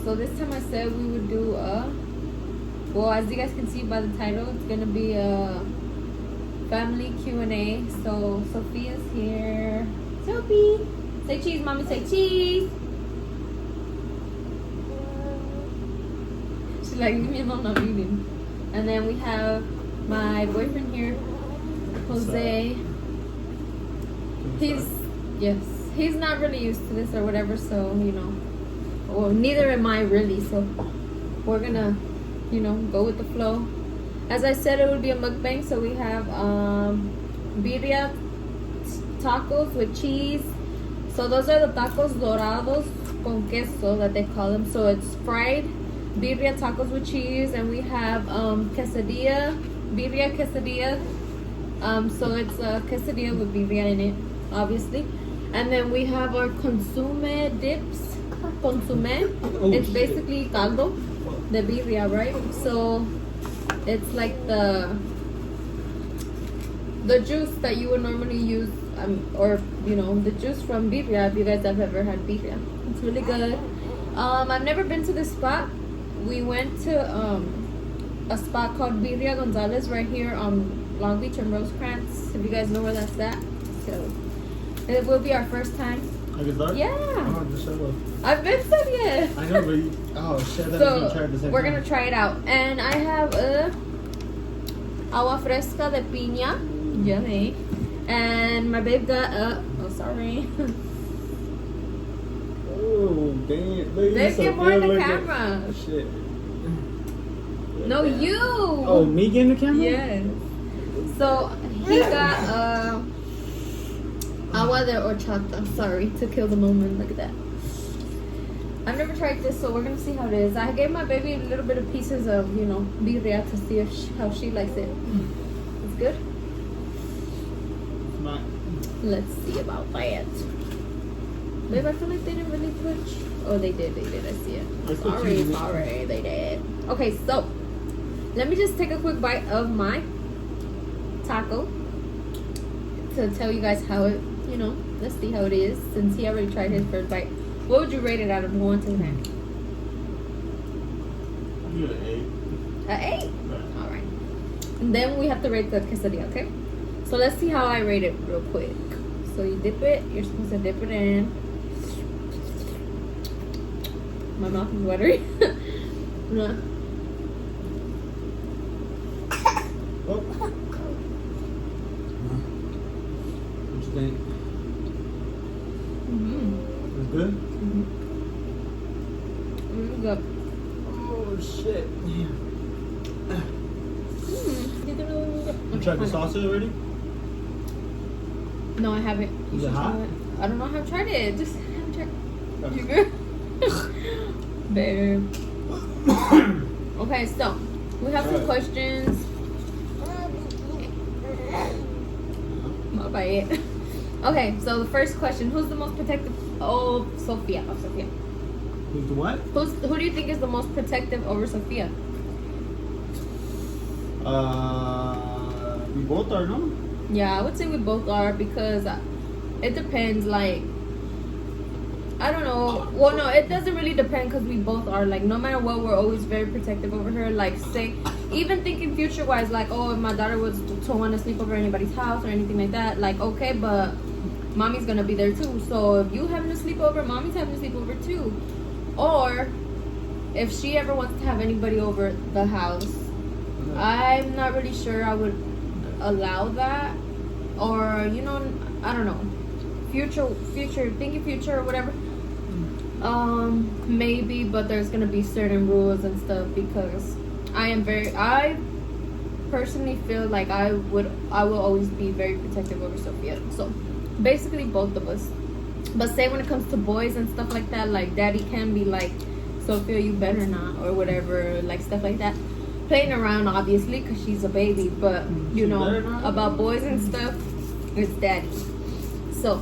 So this time I said we would do well, as you guys can see by the title, it's gonna be a family Q&A. So Sophia's here. Sophie, say cheese, mommy, say cheese. She's like, leave me alone, I'm eating. And then we have my boyfriend here, Jose. He's not really used to this or whatever, so well, neither am I really, so we're gonna go with the flow. As I said, it would be a mukbang, so we have birria tacos with cheese. So those are the tacos dorados con queso that they call them. So it's fried birria tacos with cheese, and we have quesadilla, birria quesadilla. So it's a quesadilla with birria in it, obviously. And then we have our consume dips. It's basically caldo, the birria, right? So it's like the juice that you would normally use, or the juice from birria, if you guys have ever had birria. It's really good. I've never been to this spot. We went to a spot called Birria Gonzalez right here on Long Beach and Rosecrans, if you guys know where that's at. So it will be our first time. Have you done? Yeah. Oh, just show up. I've been some yet. I know, but oh shit, that So gonna try the same we're time. gonna try it out, and I have a agua fresca de piña, yummy, and my babe got sorry. Oh damn! Look, Let's so get more in good the looking. camera. Shit. No, you. Oh, me getting the camera? Yes. So he got agua de horchata. Sorry to kill the moment. Look at that. I've never tried this, so we're gonna see how it is. I gave my baby a little bit of pieces of birria to see how she likes it. It's good. Not. Let's see about that. Babe, I feel like they didn't really touch. Oh, they did. I see it. I put Sorry, cheese in it. sorry, they did. Okay, so let me just take a quick bite of my taco to tell you guys how it, let's see how it is, since he already tried his first bite. What would you rate it out of 1 to 10? I'm gonna 8. An 8? Right. All right. And then we have to rate the quesadilla, okay? So let's see how I rate it real quick. So you dip it. You're supposed to dip it in. My mouth is watery. No. Oh. What you think? It's good? It's good. Oh shit. You tried the salsa already? No, I haven't. You Is it should hot? try it. I don't know how I've tried it. Just haven't tried. Okay. You good? Babe. Okay, so we have some Alright. questions. My bad. Okay, so the first question: who's the most protective? Oh, Sophia. Sophia. Who's the what? Who do you think is the most protective over Sophia? We both are, no? Yeah, I would say we both are, because it depends. Like, I don't know. Well, no, it doesn't really depend, because we both are. Like, no matter what, we're always very protective over her. Like, say, even thinking future wise, like, oh, if my daughter was to want to sleep over anybody's house or anything like that, like, okay, but mommy's gonna be there too. So if you having to sleep over, mommy's having to sleep over too. Or if she ever wants to have anybody over the house, I'm not really sure I would allow that. Or I don't know, future thinking future or whatever, maybe, but there's gonna be certain rules and stuff, because I personally feel like I will always be very protective over Sophia. So basically both of us. But say when it comes to boys and stuff like that, like daddy can be like, Sophia, you better not, or whatever, like stuff like that. Playing around, obviously, because she's a baby, but about boys and stuff, it's daddy. So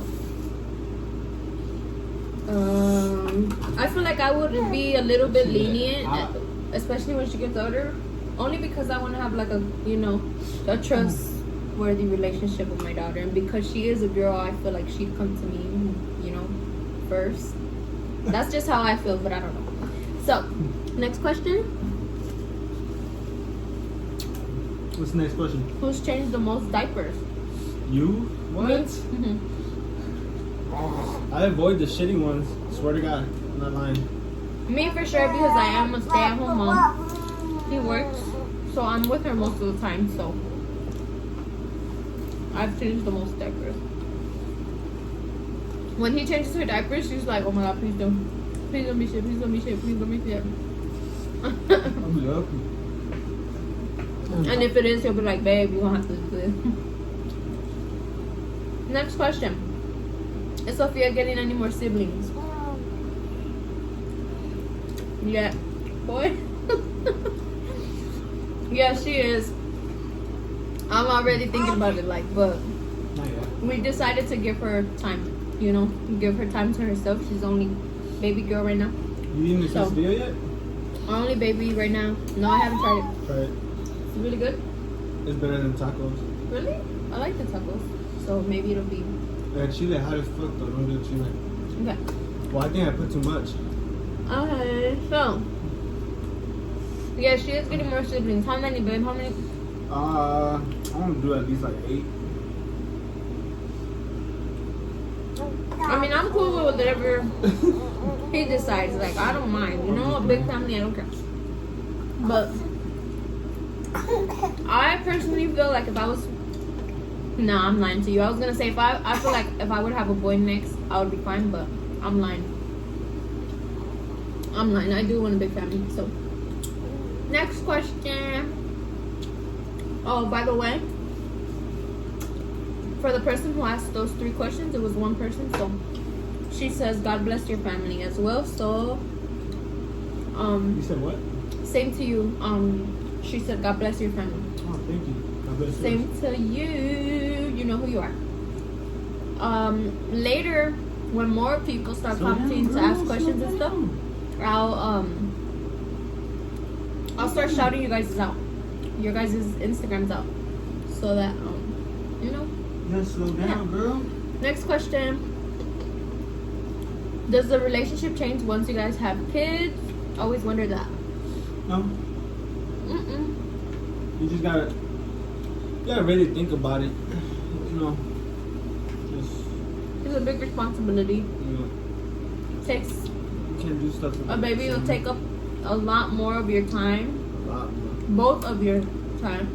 I feel like I would be a little bit lenient, especially when she gets older, only because I want to have like a trustworthy relationship with my daughter, and because she is a girl, I feel like she'd come to me, first. That's just how I feel, but I don't know. So, next question. What's the next question? Who's changed the most diapers? You? What? Mm-hmm. I avoid the shitty ones. Swear to God. I'm not lying. Me for sure, because I am a stay-at-home mom. He works, so I'm with her most of the time, so I've changed the most diapers. When he changes her diapers, she's like, oh my God, please don't. Please don't be shit, please don't be shit, please don't be shit. I'm lucky. And if it is, he'll be like, babe, you won't have to do this. Next question. Is Sophia getting any more siblings? Yeah. Boy. Yeah, she is. I'm already thinking about it, like, but Not yet. we decided to give her time, you know, give her time to herself. She's only baby girl right now. You eating this video yet? Only baby right now. No, I haven't tried it. Try it. It's really good. It's better than tacos. Really? I like the tacos. So maybe it'll be Chile hot as fuck though. Don't do Chile. okay. Well, I think I put too much. Okay, so yeah, she is getting more siblings. How many, babe? How many? I want to do at least like 8. I mean, I'm cool with whatever he decides. Like, I don't mind. You know, a big family, I don't care. But I personally feel like if I was, nah, I'm lying to you. I was gonna say I feel like if I would have a boy next, I would be fine. But I'm lying. I'm lying. I do want a big family. So, next question. Oh, by the way, for the person who asked those 3 questions, it was one person. So, she says, "God bless your family as well." So, You said what? same to you. She said, "God bless your family." Oh, thank you. God bless you. Same to you. You know who you are. Later, when more people start commenting to ask questions and stuff, I'll start shouting you guys out, your guys' Instagrams out, so that you know. Yeah, slow down, girl. Next question. Does the relationship change once you guys have kids? Always wonder that. No, Mm-mm. you just gotta really think about it. You know, just It's a big responsibility. you know, Takes you can't do stuff. a baby will take up a lot more of your time. a lot more. Both of your time.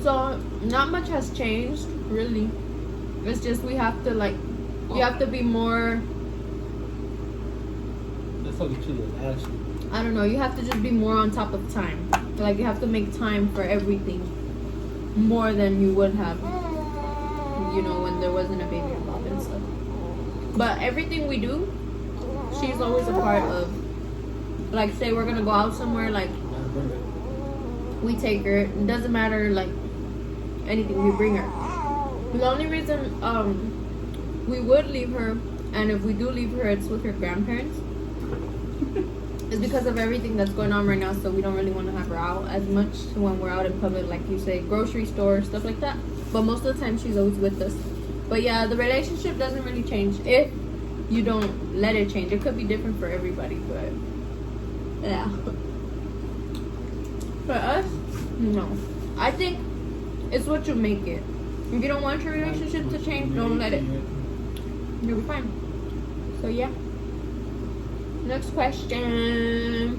So not much has changed really. It's just we have to you have to be more, That's how the kid is actually. I don't know, you have to just be more on top of time. Like you have to make time for everything more than you would have, you know, when there wasn't a baby involved and stuff. But everything we do, she's always a part of. Like say we're gonna go out somewhere, like we take her. It doesn't matter like anything, we bring her. The only reason we would leave her, and if we do leave her, it's with her grandparents, is because of everything that's going on right now. So we don't really want to have her out as much when we're out in public, like you say, grocery store, stuff like that. But most of the time she's always with us. But yeah, the relationship doesn't really change if you don't let it change. It could be different for everybody, but yeah. For us, no. I think it's what you make it. If you don't want your relationship to change, don't let it. You'll be fine. So yeah. Next question.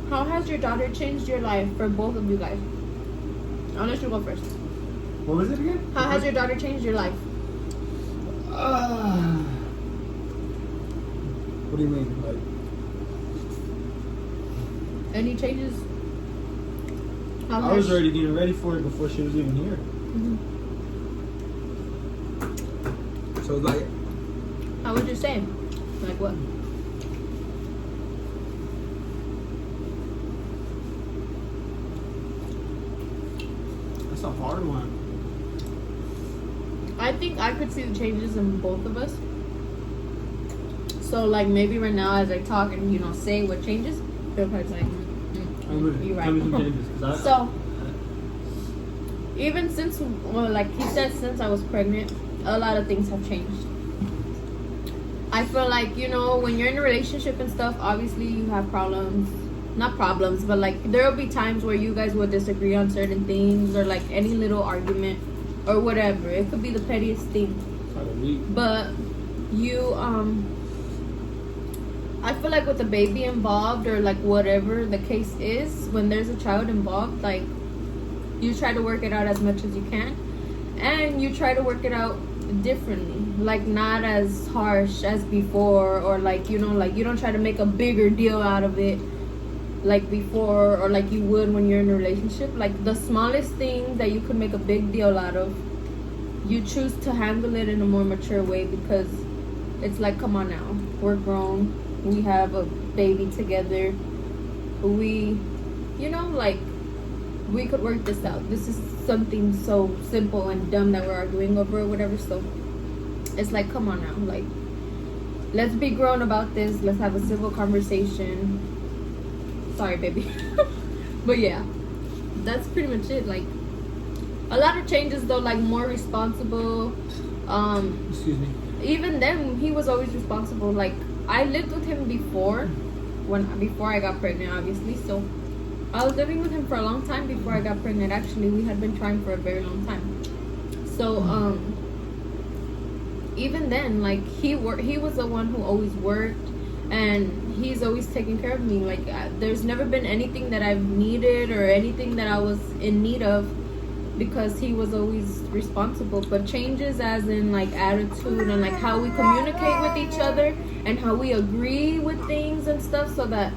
How has your daughter changed your life for both of you guys? I'll let you go first. What was it again? How has your daughter changed your life? What do you mean? Like, Any changes? How I was already getting ready for it before she was even here. Mhm. So like, How would you say? Like what? that's a hard one. I think I could see the changes in both of us. So like maybe right now as I talk and you know say what changes, feel probably like you're Tell me some right. changes, 'cause So even since, well, like he said, since I was pregnant, a lot of things have changed. I feel like, you know, when you're in a relationship and stuff, obviously you have problems. Not problems, but like there will be times where you guys will disagree on certain things, or like any little argument or whatever. It could be the pettiest thing. But you I feel like with the baby involved, or like whatever the case is, when there's a child involved, like you try to work it out as much as you can, and you try to work it out differently, like not as harsh as before, or like, you know, like you don't try to make a bigger deal out of it like before, or like you would when you're in a relationship. Like the smallest thing that you could make a big deal out of, you choose to handle it in a more mature way, because it's like, come on now, we're grown, we have a baby together, we, you know, like we could work this out. This is something so simple and dumb that we're arguing over or whatever. So it's like, come on now, like let's be grown about this. Let's have a civil conversation. Sorry, baby. But yeah, that's pretty much it. Like a lot of changes though, like more responsible. Excuse me. Even then, he was always responsible. Like I lived with him before I got pregnant, obviously. So I was living with him for a long time before I got pregnant. Actually, we had been trying for a very long time. So even then, like he was the one who always worked, and he's always taken care of me. Like there's never been anything that I've needed or anything that I was in need of, because he was always responsible. But changes as in like attitude and like how we communicate with each other and how we agree with things and stuff, so that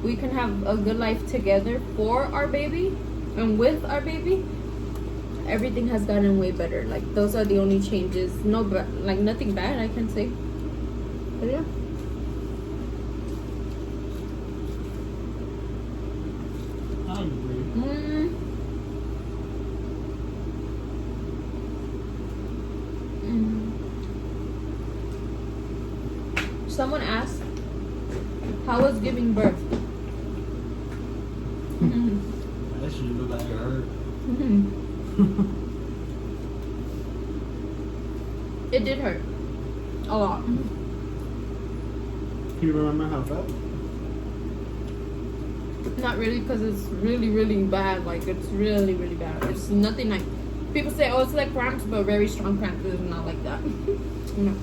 we can have a good life together for our baby and with our baby. Everything has gotten way better. Like those are the only changes. No, but like nothing bad I can say. But yeah. I agree. Someone asked, how was giving birth? That shit look like it hurt. It did hurt a lot. Can you remember how it felt? Not really, because it's really, really bad. Like it's really, really bad. It's nothing like people say, oh, it's like cramps, but very strong cramps. It's not like that. No.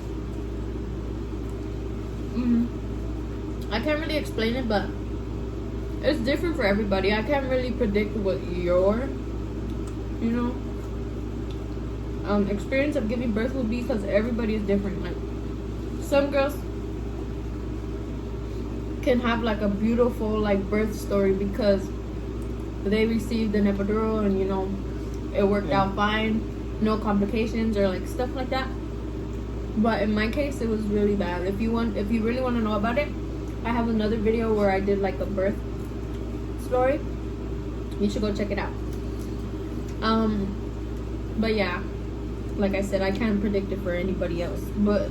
I can't really explain it, but it's different for everybody. I can't really predict what your, you know, experience of giving birth will be, because everybody is different. Like some girls can have like a beautiful like birth story because they received an epidural and, you know, it worked out fine, no complications or like stuff like that. But in my case, it was really bad. If you really want to know about it, I have another video where I did like a birth story. You should go check it out. But yeah, like I said, I can't predict it for anybody else but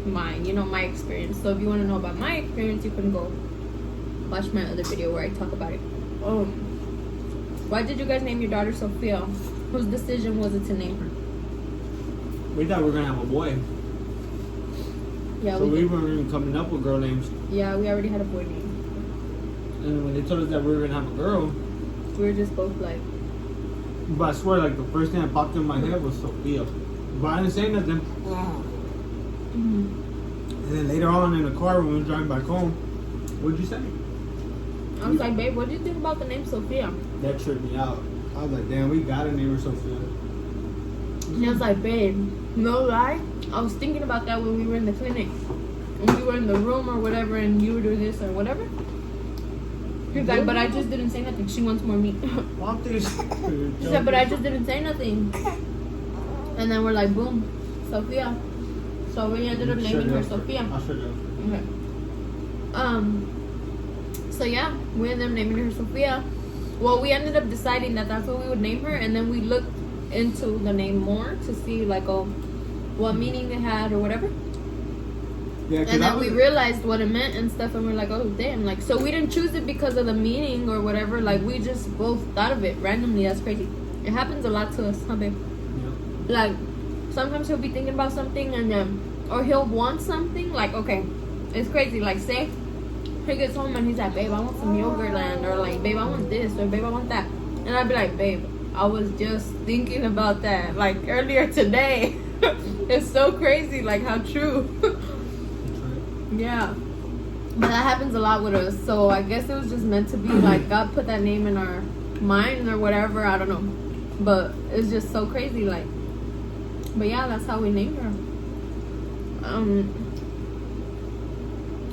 mine, you know, my experience. So if you want to know about my experience, you can go watch my other video where I talk about it. Why did you guys name your daughter Sophia? Whose decision was it to name her? We thought we were gonna have a boy. Yeah, so we weren't even coming up with girl names. Yeah, we already had a boy name. And when they told us that we were gonna have a girl, We were just both like, but I swear, like the first thing that popped in my head was Sophia. But I didn't say nothing. And then later on in the car when we were driving back home, what'd you say? I was like, babe, what do you think about the name Sophia? That tripped me out. I was like, damn, we gotta name her Sophia. And I was like, babe, no lie, I was thinking about that when we were in the clinic. When we were in the room or whatever, and you were doing this or whatever. He's like, but I just didn't say nothing. She wants more meat. She said, but I just didn't say nothing. And then we're like, boom, Sophia. So we ended up naming her Sophia. Okay. So yeah, we ended up naming her Sophia. Well, we ended up deciding that that's what we would name her, and then we looked into the name more to see like, oh, what meaning it had or whatever. Yeah, and then we realized what it meant and stuff, and we're like, oh damn, like, so we didn't choose it because of the meaning or whatever. Like, we just both thought of it randomly. That's crazy. It happens a lot to us, huh, babe? Yeah. Like, sometimes he'll be thinking about something, and then or he'll want something. Like, okay, it's crazy. Like, say he gets home and he's like, babe, I want some Yogurtland, or like, babe, I want this, or babe, I want that. And I'd be like, babe, I was just thinking about that like earlier today. It's so crazy, like how true. Yeah, but that happens a lot with us. So I guess it was just meant to be. Like, God put that name in our mind or whatever, I don't know, but it's just so crazy. Like, but yeah, that's how we named her.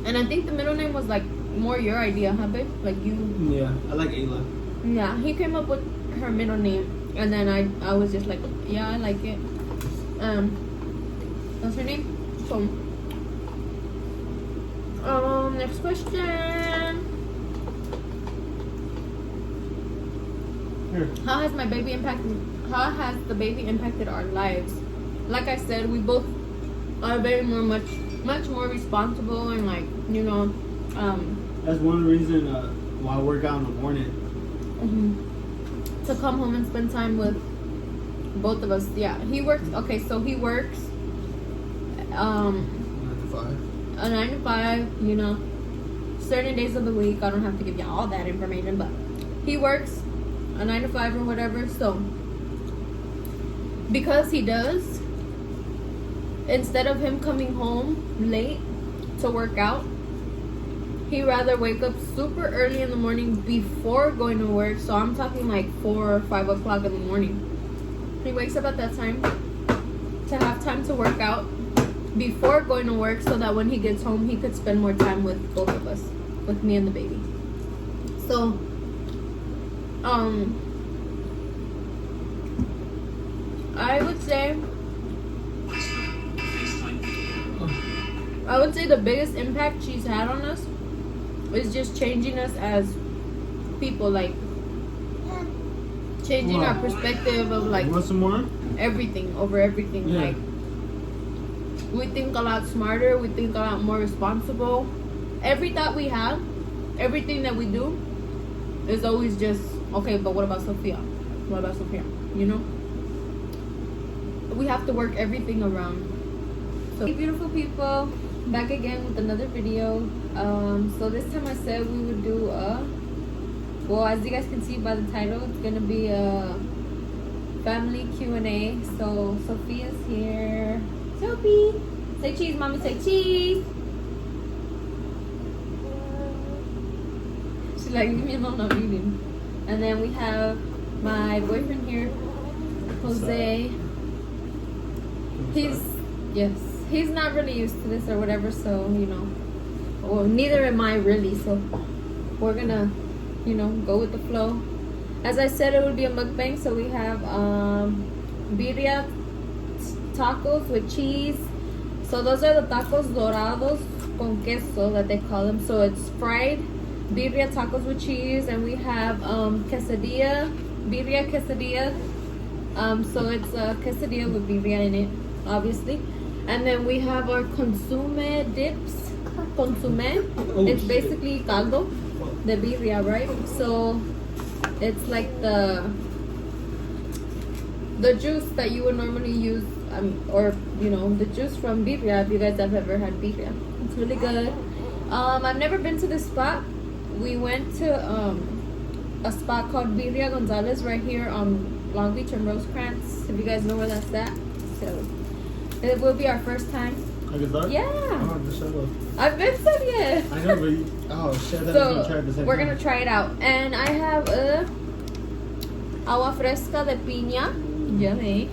And I think the middle name was like more your idea, huh, babe? Like you. Yeah, I like Ayla. Yeah, he came up with her middle name, and then I was just like, yeah, I like it. What's her name? So, next question. Here. How has the baby impacted our lives? Like I said, we both are much more responsible, and like, you know, That's one reason why I work out in the morning. To come home and spend time with both of us. Yeah, he works. Okay, so he works 9 to 5. a 9 to 5. You know, certain days of the week. I don't have to give you all that information, but he works a 9 to 5 or whatever. So because he does, instead of him coming home late to work out, he rather wake up super early in the morning before going to work. So I'm talking like 4 or 5 o'clock in the morning. He wakes up at that time to have time to work out before going to work, so that when he gets home, he could spend more time with both of us, with me and the baby. So, I would say the biggest impact she's had on us is just changing us as people, like changing our perspective of like Want some more? everything over everything. Yeah. Like, we think a lot smarter, we think a lot more responsible. Every thought we have, everything that we do is always just, okay, but what about Sophia? What about Sophia? You know? We have to work everything around. So, hey, beautiful people, back again with another video. So this time I said we would do well, as you guys can see by the title, it's gonna be a family Q&A. So Sophia's here. Sophie, say cheese, mommy, say cheese. She's like, leave me alone, I'm eating. And then we have my boyfriend here, Jose. He's not really used to this or whatever, so you know, well, neither am I really, so we're gonna, you know, go with the flow. As I said, it would be a mukbang. So we have birria tacos with cheese. So those are the tacos dorados con queso that they call them. So it's fried birria tacos with cheese, and we have quesadilla, birria quesadilla. So it's a quesadilla with birria in it, obviously. And then we have our consume dips. Consume. It's basically caldo, the birria, right? So it's like the juice that you would normally use, or you know, the juice from birria. If you guys have ever had birria, it's really good. I've never been to this spot. We went to a spot called Birria Gonzalez right here on Long Beach and Rosecrans. If you guys know where that's at, so it will be our first time. I can start? Yeah. Oh, the show. I've been said yet. I know, but shit, that So gonna try at the same we're time. gonna try it out, and I have a agua fresca de piña, yummy,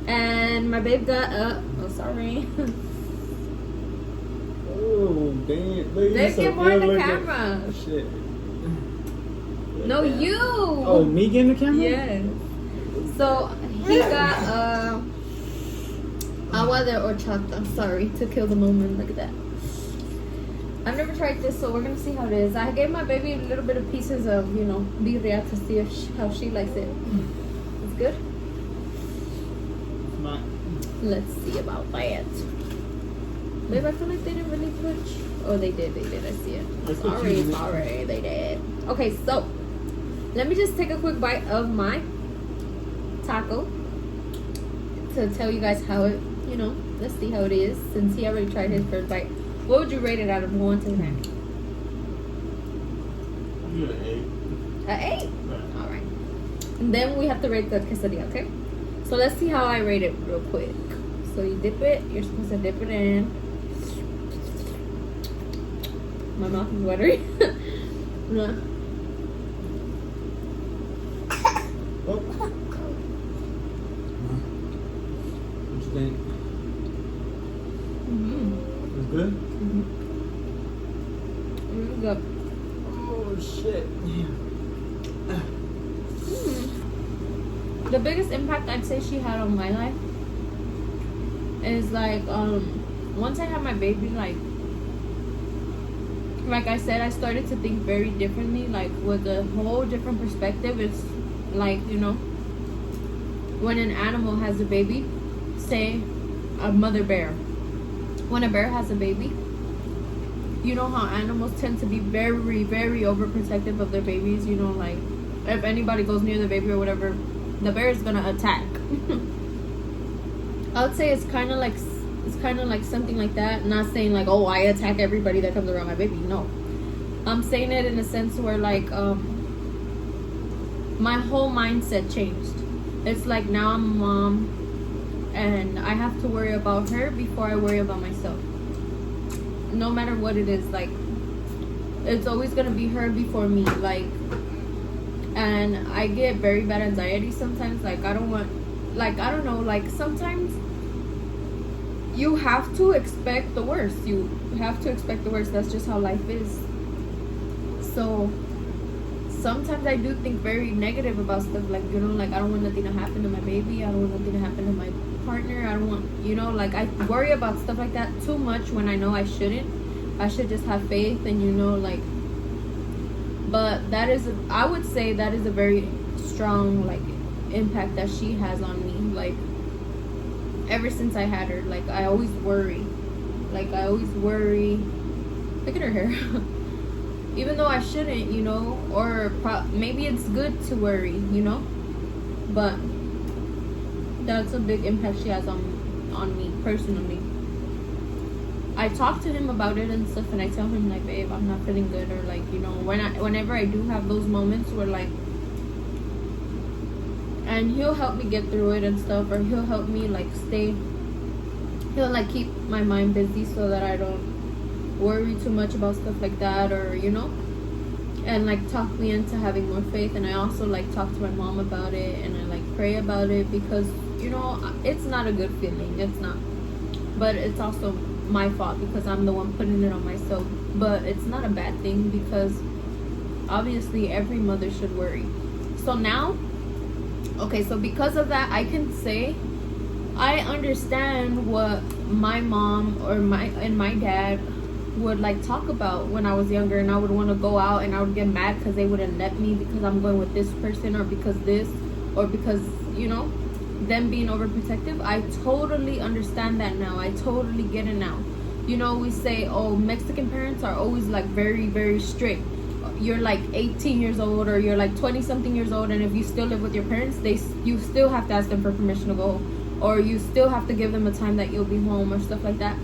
and my babe got a. Oh, sorry. Oh, damn. Look, Let's so get more in the good camera. looking. Shit. No, Yeah. you. Oh, me getting the camera? Yes. So he got agua de horchata. Sorry to kill the moment. Look at that. I've never tried this, so we're gonna see how it is. I gave my baby a little bit of pieces of, you know, birria to see how she likes it. It's good. Not. Let's see about that. Babe, I feel like they didn't really put. Oh, they did. I see it. They put Sorry, cheese in it. sorry, they did. Okay, so let me just take a quick bite of my taco to tell you guys how it, you know, let's see how it is since he already tried his first bite. What would you rate it out of 1 to 10? I'm gonna 8. An 8? Right. All right. And then we have to rate the quesadilla, okay? So let's see how I rate it real quick. So you dip it. You're supposed to dip it in. My mouth is watery. Yeah. Oh. What you think? It's good? Really good. Oh shit. The biggest impact I'd say she had on my life is like once I had my baby, like I said, I started to think very differently, like with a whole different perspective. It's like, you know, when an animal has a baby, say a mother bear, when a bear has a baby, you know how animals tend to be very, very overprotective of their babies. You know, like if anybody goes near the baby or whatever, the bear is gonna attack. I would say it's kind of like something like that. Not saying like, oh, I attack everybody that comes around my baby. No, I'm saying it in a sense where like my whole mindset changed. It's like now I'm a mom, and I have to worry about her before I worry about myself. No matter what it is, like it's always gonna be her before me. Like, and I get very bad anxiety sometimes. Like I don't want, like I don't know, like sometimes you have to expect the worst. You have to expect the worst. That's just how life is. So sometimes I do think very negative about stuff, like, you know, like I don't want nothing to happen to my baby. I don't want nothing to happen to my partner. I don't want, you know, like I worry about stuff like that too much when I know I shouldn't. I should just have faith and, you know, like, but that is, I would say that is a very strong, like, impact that she has on me. Like, ever since I had her, like, I always worry. Like, I always worry. Look at her hair. Even though I shouldn't, you know, or maybe it's good to worry, you know, but that's a big impact she has on me personally. I talk to him about it and stuff, and I tell him like, babe, I'm not feeling good, or like, you know, whenever I do have those moments where like, and he'll help me get through it and stuff, or he'll help me like he'll like keep my mind busy so that I don't worry too much about stuff like that, or, you know, and like talk me into having more faith. And I also like talk to my mom about it, and I like pray about it, because, you know, it's not a good feeling. It's not, but it's also my fault because I'm the one putting it on myself. But it's not a bad thing, because obviously every mother should worry. So now, okay, so because of that, I can say I understand what my mom or my dad would like talk about when I was younger, and I would want to go out and I would get mad because they wouldn't let me because I'm going with this person, or because this, or because, you know, them being overprotective. I totally understand that now. I totally get it now. You know, we say, oh, Mexican parents are always like very, very strict. You're like 18 years old, or you're like 20 something years old, and if you still live with your parents, you still have to ask them for permission to go, or you still have to give them a time that you'll be home, or stuff like that.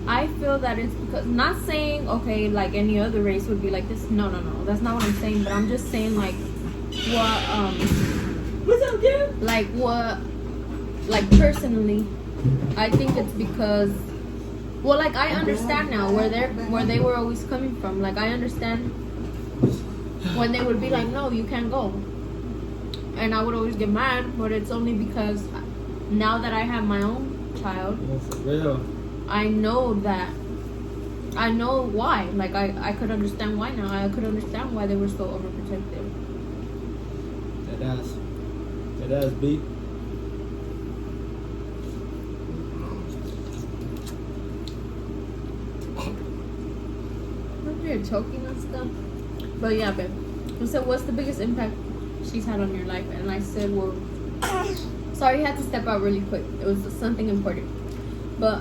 I feel that it's because, not saying, okay, like any other race would be like this. No, that's not what I'm saying. But I'm just saying, like, what's up, dude? Like personally, I think it's because, well, like I understand now where they were always coming from. Like I understand when they would be like, no, you can't go, and I would always get mad. But it's only because now that I have my own child, I know why. Like I could understand why now. I could understand why they were so overprotective. That ass beat. You're choking and stuff. But yeah, babe. So what's the biggest impact she's had on your life? And I said, well, sorry, I had to step out really quick. It was something important. But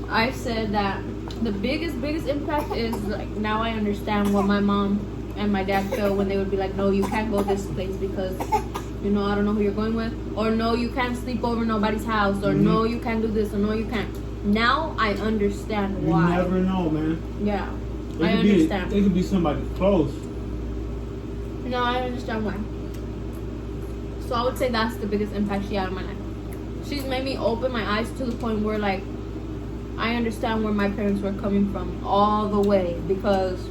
I said that the biggest impact is like, now I understand what my mom and my dad feel when they would be like, no, you can't go this place because you know, I don't know who you're going with, or no, you can't sleep over nobody's house, or no, you can't do this, or no, you can't. Now I understand why. You never know, man. Yeah, I understand. It could be somebody close. No, I understand why. So I would say that's the biggest impact she had on my life. She's made me open my eyes to the point where, like, I understand where my parents were coming from all the way, because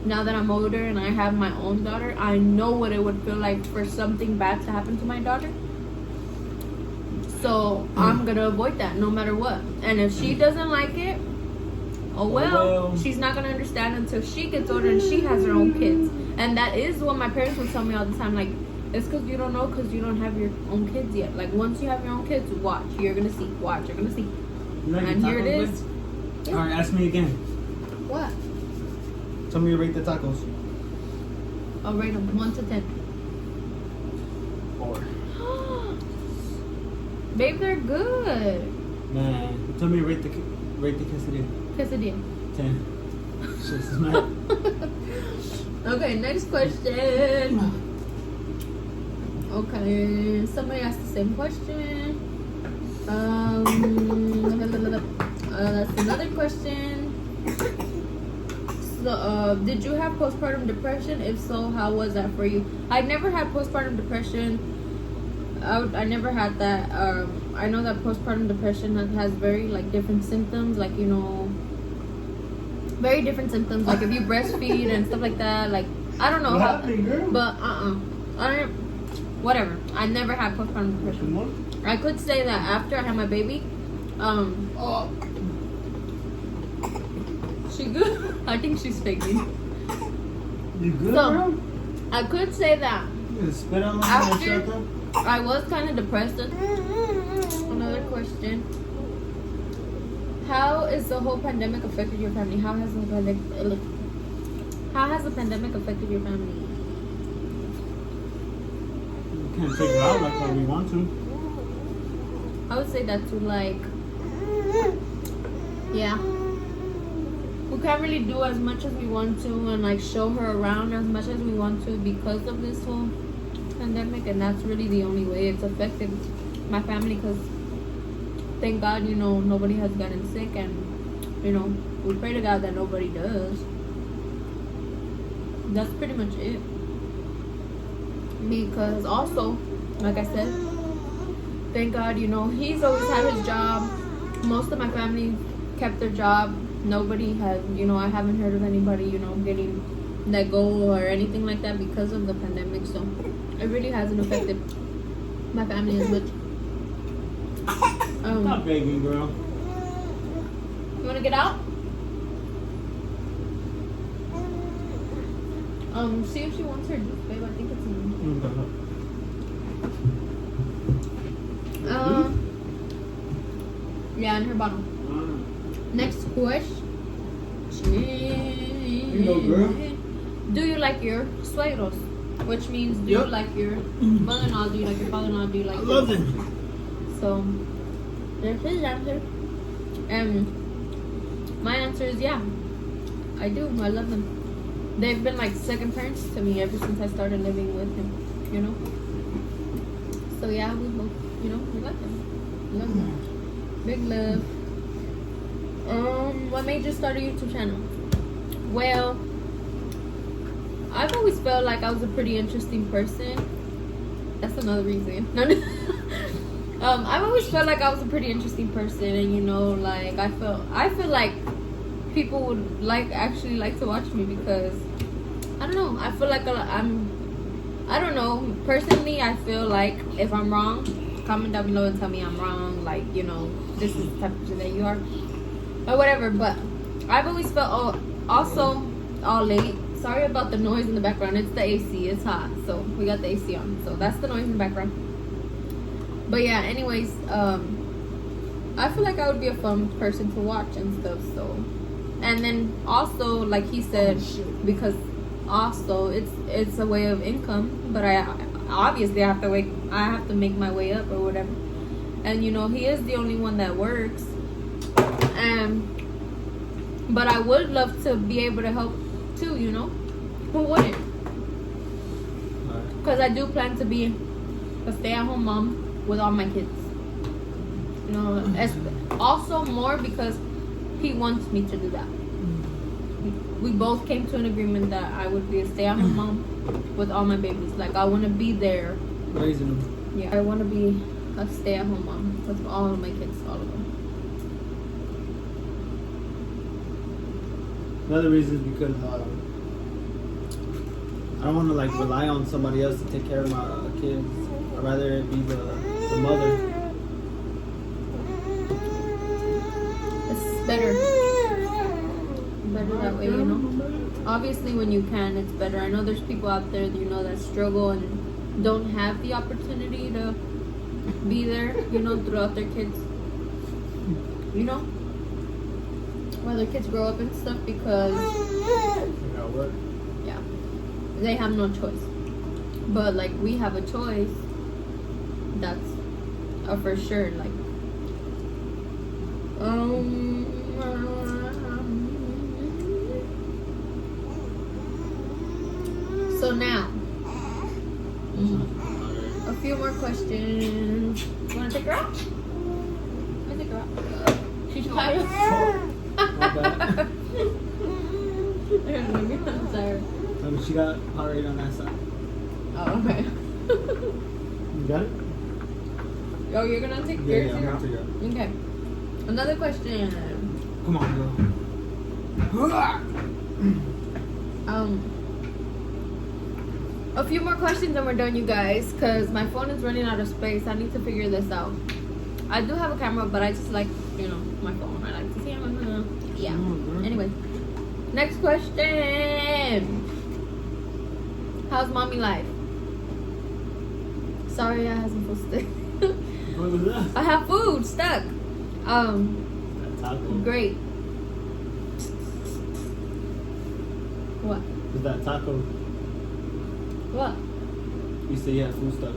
now that I'm older and I have my own daughter, I know what it would feel like for something bad to happen to my daughter. So I'm gonna avoid that no matter what. And if she doesn't like it, oh well, she's not gonna understand until she gets older and she has her own kids. And that is what my parents would tell me all the time, like, it's because you don't know, because you don't have your own kids yet. Like, once you have your own kids, watch, you're gonna see, watch, you're gonna see. Like, and here it is. Yeah. Alright, ask me again. What? Tell me to rate the tacos. I'll rate them 1 to 10. 4. Babe, they're good. Man, tell me to rate the quesadilla. Quesadilla. 10. Shit's mad. Okay, next question. Okay, somebody asked the same question. That's another question. So, did you have postpartum depression? If so, how was that for you? I never had postpartum depression. I never had that. I know that postpartum depression has very, like, different symptoms, like, you know, very different symptoms. Like, if you breastfeed and stuff like that, like, I don't know how, but whatever. I never had postpartum depression. I could say that after I had my baby, she good. I think she's faking. You good, so, bro? I could say that after I was kind of depressed. Another question. How is the whole pandemic affected your family? How has the pandemic affected your family? We can't figure out like how we want to. I would say that too, like, yeah. We can't really do as much as we want to and, like, show her around as much as we want to because of this whole pandemic, and that's really the only way it's affected my family, because thank God, you know, nobody has gotten sick, and, you know, we pray to God that nobody does. That's pretty much it. Because also, like I said, thank God, you know, he's always had his job. Most of my family kept their job. Nobody has, you know, I haven't heard of anybody, you know, getting let go or anything like that because of the pandemic. So it really hasn't affected my family as much. Stop begging, girl. You want to get out? See if she wants her juice, babe. I think it's in. Yeah, in her bottle. Next question. You know, girl. Do you like your suegros? Which means, do you like your mother-in-law? Do you like your father-in-law? Do you like? I love them. So, there's his answer. And my answer is yeah. I do. I love them. They've been like second parents to me ever since I started living with him. You know. So yeah, we both, you know, we like them. Love them. Big love. What made you start a YouTube channel? Well, I've always felt like I was a pretty interesting person. That's another reason. I've always felt like I was a pretty interesting person, and, you know, like, I feel like people would actually like to watch me, because I don't know. I feel like I don't know. Personally, I feel like if I'm wrong, comment down below and tell me I'm wrong. Like, you know, this is the type of person that you are, or whatever. But I've always felt also all late. Sorry about the noise in the background. It's the AC. It's hot, so we got the AC on. So that's the noise in the background. But yeah, anyways, I feel like I would be a fun person to watch and stuff. So, and then also, like he said, because also it's a way of income. But I obviously have to make my way up or whatever. And, you know, he is the only one that works. But I would love to be able to help too, you know. Who wouldn't? Because I do plan to be a stay-at-home mom with all my kids. You know, also more because he wants me to do that. We both came to an agreement that I would be a stay-at-home mom with all my babies. Like, I want to be there raising them. Yeah, I want to be a stay-at-home mom with all of my kids, all of them. Another reason is because I don't want to like rely on somebody else to take care of my kids. I'd rather it be the mother. It's better that way, you know. Obviously, when you can, it's better. I know there's people out there, you know, that struggle and don't have the opportunity to be there, you know, throughout their kids, you know, while their kids grow up and stuff, because yeah, they have no choice. But like, we have a choice. That's for sure. Like, so now, a few more questions. You want to take her out? Let me take her out. She's tired. I'm sorry. She got Powerade on that side. Oh, okay. You got it? Oh, you're gonna take yours? Yeah, I'm gonna take it. Okay. Another question. Come on, girl. A few more questions and we're done, you guys, because my phone is running out of space. I need to figure this out. I do have a camera, but I just like, you know, my phone. I like to see it. Yeah. Anyway, next question. How's mommy life? Sorry, I have some food stuck. What was that? I have food stuck. Taco. Great. What? Is that taco? What? You say you have food stuff.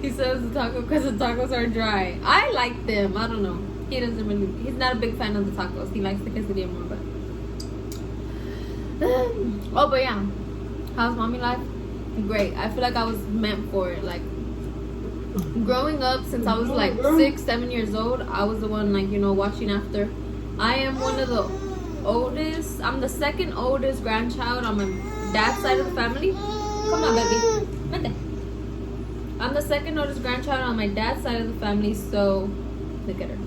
He says the taco because the tacos are dry. I like them. I don't know. He doesn't really. He's not a big fan of the tacos. He likes the quesadilla more. But oh, but yeah. How's mommy life? Great. I feel like I was meant for it. Like, growing up, since I was like 6, 7 years old, I was the one, like, you know, watching after. I am one of the oldest. I'm the second oldest grandchild on my dad's side of the family. Come on, baby. Vente. I'm the second oldest grandchild on my dad's side of the family, so look at her.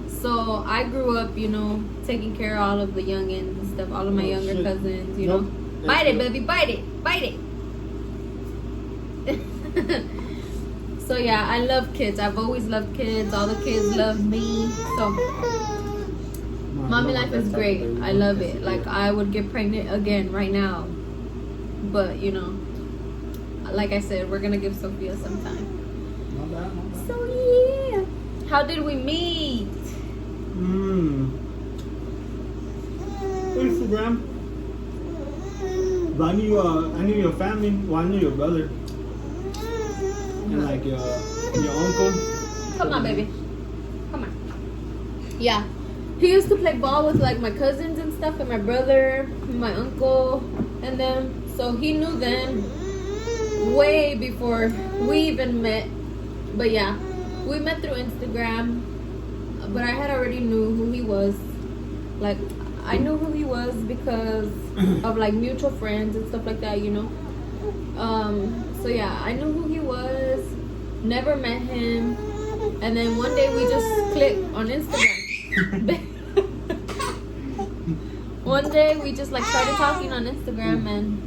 So I grew up, you know, taking care of all of the youngins and stuff, all of my younger cousins, you know. Bite it, baby, bite it, bite it. So yeah, I love kids. I've always loved kids. All the kids love me. So mommy life is great. I love it. Like, I would get pregnant again right now. But, you know, like I said, we're gonna give Sophia some time. Not bad. So yeah. How did we meet? Instagram. But I knew your family. Well, I knew your brother. And like your uncle. Come on, baby. Come on. Yeah. He used to play ball with like my cousins and stuff, and my brother, and my uncle, and them. So he knew them way before we even met. But yeah, we met through Instagram. But I had already knew who he was. Like, I knew who he was because of like mutual friends and stuff like that, you know. So yeah, I knew who he was. Never met him. And then one day we just clicked on Instagram. One day we just like started talking on Instagram and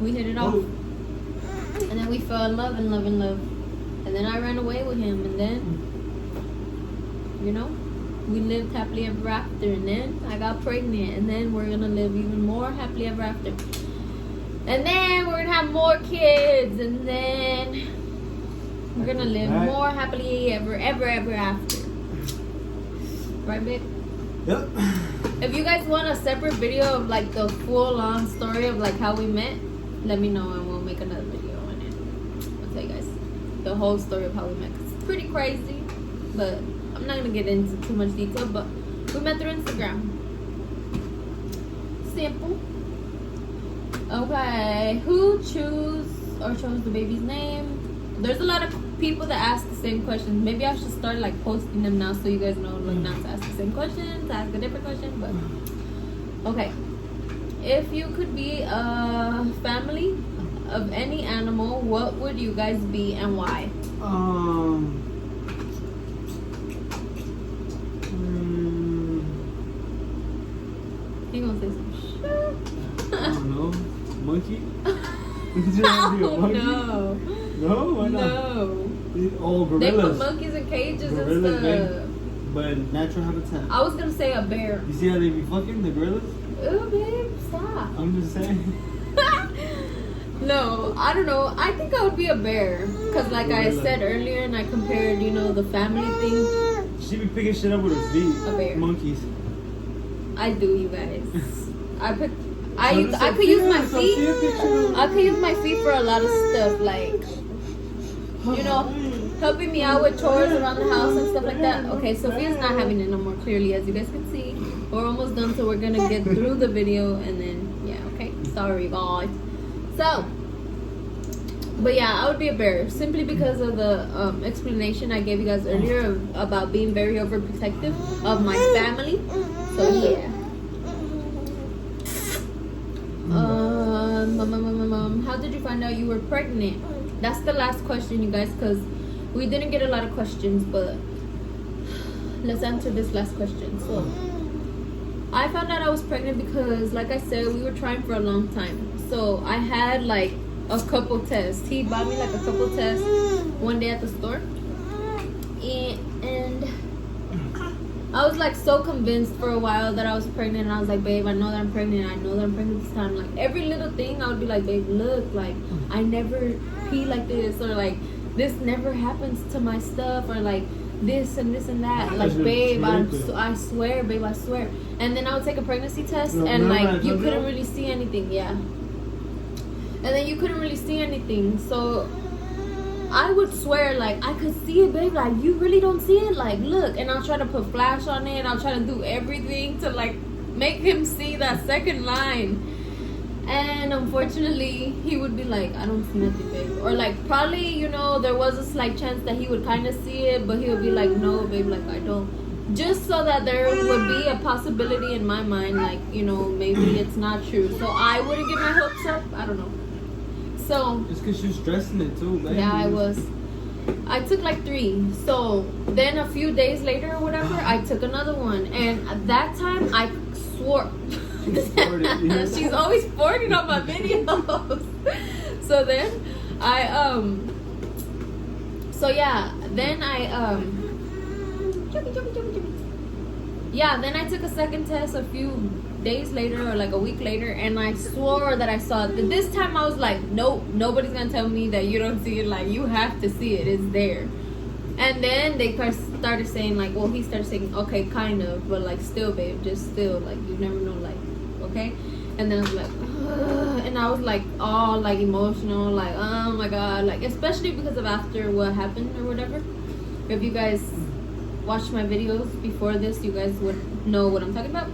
we hit it off. And then we fell in love and love and love. And then I ran away with him, and then, you know, we lived happily ever after. And then I got pregnant, and then we're gonna live even more happily ever after. And then we're gonna have more kids, and then we're gonna live more happily ever after. Right, babe? Yep. If you guys want a separate video of like the full-on story of like how we met, let me know and we'll make another video on it. I'll tell you guys the whole story of how we met. It's pretty crazy, but I'm not gonna get into too much detail. But we met through Instagram. Simple. Okay, who chose the baby's name? There's a lot of people that ask the same questions. Maybe I should start like posting them now so you guys know like not to ask the same questions, to ask a different question. But okay, if you could be a family of any animal, what would you guys be and why? He gonna say some shit. I don't know. Monkey? Oh, monkey? no. No? Why not? No. Oh, They put gorillas. monkeys in cages Gorillas, and stuff. But natural habitat. I was gonna say a bear. You see how they be fucking the gorillas? Ooh, babe, stop. I'm just saying. No, I don't know. I think I would be a bear. Because like I Gorilla. said earlier and I compared, you know, the family thing. She be picking shit up with her feet. A bear. Monkeys. I do, you guys. I could Sophia, use my Sophia feet. picks it up. I could use my feet for a lot of stuff, like, you know, helping me out with chores around the house and stuff like that. Okay, Sophia's not having it no more, clearly, as you guys can see. We're almost done, so we're gonna get through the video and then, yeah, okay. Sorry, guys. So, but yeah, I would be a bear simply because of the explanation I gave you guys earlier about being very overprotective of my family. So, yeah. How did you find out you were pregnant? That's the last question, you guys, because we didn't get a lot of questions, but let's answer this last question. So I found out I was pregnant because, like I said, we were trying for a long time. So I had like a couple tests. He bought me like a couple tests one day at the store, and I was like so convinced for a while that I was pregnant, and I was like, babe, I know that I'm pregnant. I know that I'm pregnant this time. Like every little thing, I would be like, babe, look, like I never pee like this, or like this never happens to my stuff, or like this and this and that. Like, babe, I swear, babe, I swear. And then I would take a pregnancy test, and like you couldn't really see anything. Yeah. And then you couldn't really see anything, so I would swear, like, I could see it, babe. Like, you really don't see it? Like, look. And I'll try to put flash on it. I'll try to do everything to, like, make him see that second line. And unfortunately, he would be like, I don't see nothing, babe. Or, like, probably, you know, there was a slight chance that he would kind of see it. But he would be like, no, babe, like, I don't. Just so that there would be a possibility in my mind, like, you know, maybe it's not true. So I wouldn't get my hopes up. I don't know. So it's because you're stressing it too, baby. yeah, I was. I took like 3. So then a few days later or whatever, I took another one, and at that time I swore. She's always farting on my videos. So then then I took a second test a few days later, or like a week later, and I swore that I saw it. But this time I was like, nope, nobody's gonna tell me that you don't see it. Like, you have to see it, it's there. And then they started saying, like, well, he started saying, okay, kind of, but like, still, babe, just still, like, you never know, like, okay. And then I was like, ugh, and I was like all like emotional, like, oh my god, like, especially because of after what happened or whatever. If you guys watched my videos before this, you guys would know what I'm talking about.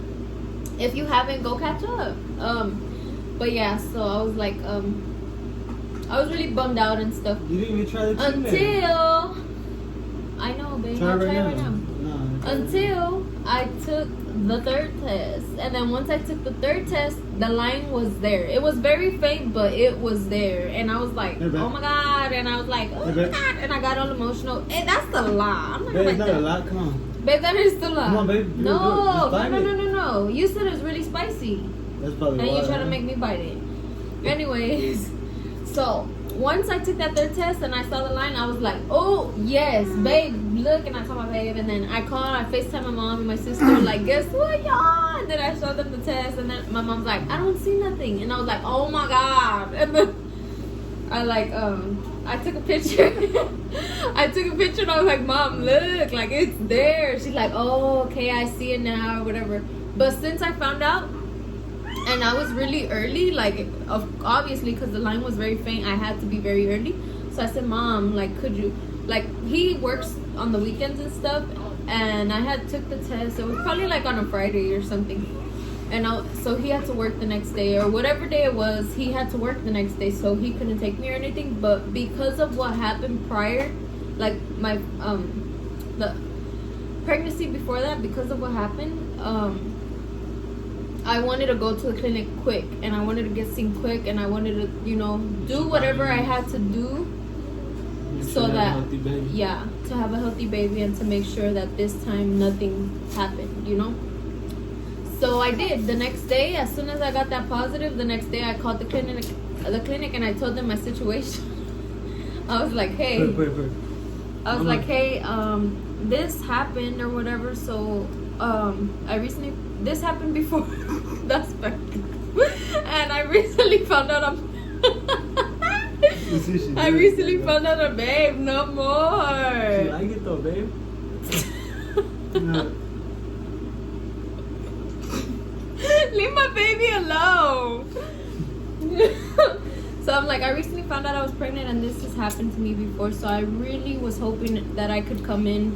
If you haven't, go catch up. But yeah, so I was like, I was really bummed out and stuff. You didn't even try the treatment. Until I know, babe. I'll try it right now. No, until I took the 3rd test, and then once I took the 3rd test, the line was there. It was very faint, but it was there, and I was like, oh my god, and I was like, oh my god, and I got all emotional. And that's the lie. I'm not babe, like it's not that. a lot. Come on. Babe, that is the lie. Come on, babe. No. You said it's really spicy. That's probably and why. you try to make me bite it. Anyways, so once I took that 3rd test and I saw the line, I was like, oh yes, babe, look. And I told my babe, and then I FaceTime my mom and my sister, like, guess what, y'all? And then I showed them the test, and then my mom's like, I don't see nothing. And I was like, oh my god. And then I took a picture. I took a picture and I was like, Mom, look, like, it's there. She's like, oh, okay, I see it now, or whatever. But since I found out, and I was really early, like, obviously, because the line was very faint, I had to be very early. So I said, Mom, like, could you, like, he works on the weekends and stuff, and I had took the test. It was probably like on a Friday or something. so he had to work the next day, or whatever day it was, he had to work the next day, so he couldn't take me or anything. But because of what happened prior, like my the pregnancy before that, because of what happened, I wanted to go to the clinic quick, and I wanted to get seen quick, and I wanted to, you know, do whatever I had to do so that, yeah, to have a healthy baby, and to make sure that this time nothing happened, you know. So I did. The next day, as soon as I got that positive, the next day I called the clinic, and I told them my situation. I was like, hey, this happened or whatever. So this happened before. That's bad. And I recently found out found out a babe. No more. She like it though, babe. Leave my baby alone. So I'm like, I recently found out I was pregnant, and this has happened to me before. So I really was hoping that I could come in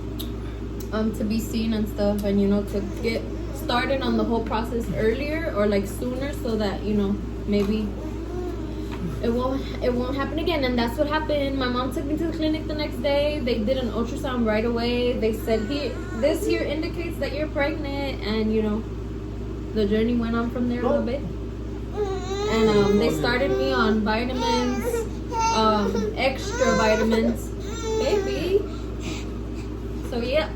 to be seen and stuff, and, you know, to get started on the whole process earlier, or like sooner, so that, you know, maybe it won't happen again. And that's what happened. My mom took me to the clinic the next day. They did an ultrasound right away. They said, this here indicates that you're pregnant, and, you know, the journey went on from there a little bit. And they started me on vitamins, extra vitamins, baby. So yeah,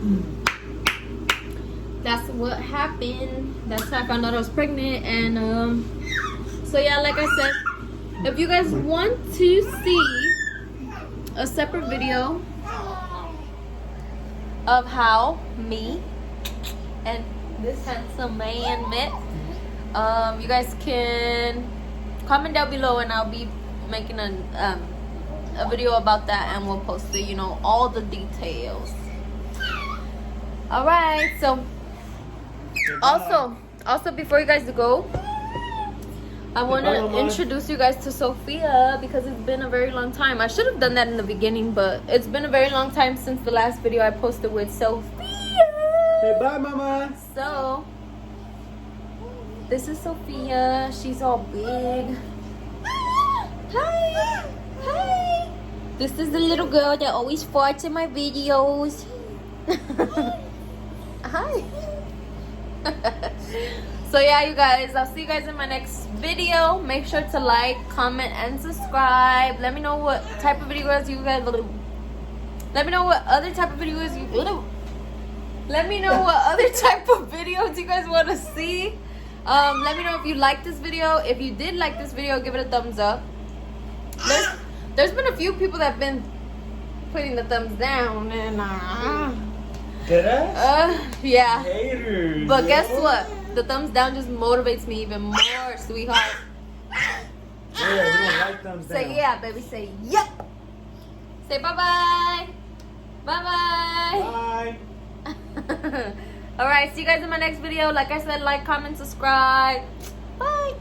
that's what happened. That's how I found out I was pregnant. And so yeah, like I said, if you guys want to see a separate video of how me and this handsome man met, you guys can comment down below, and I'll be making a video about that, and we'll post it, you know, all the details. All right, so also before you guys go, I want to introduce you guys to Sophia, because it's been a very long time. I should have done that in the beginning, but it's been a very long time since the last video I posted with Sophia. Say bye, mama. So this is Sophia. She's all big. Hi. Hi. This is the little girl that always farts in my videos. Hi. So yeah, you guys, I'll see you guys in my next video. Make sure to like, comment, and subscribe. Let me know what type of videos you guys want. Let me know what other type of videos you Let me know what other type of videos you guys want to see. Let me know if you like this video. If you did like this video, give it a thumbs up. There's been a few people that have been putting the thumbs down, and did I? yeah. Haters, but guess what? The thumbs down just motivates me even more, sweetheart. Yeah, we don't like thumbs down. Say yeah, baby. Say yep. Say bye-bye. Bye-bye. Bye. Alright, see you guys in my next video. Like I said, like, comment, subscribe. Bye.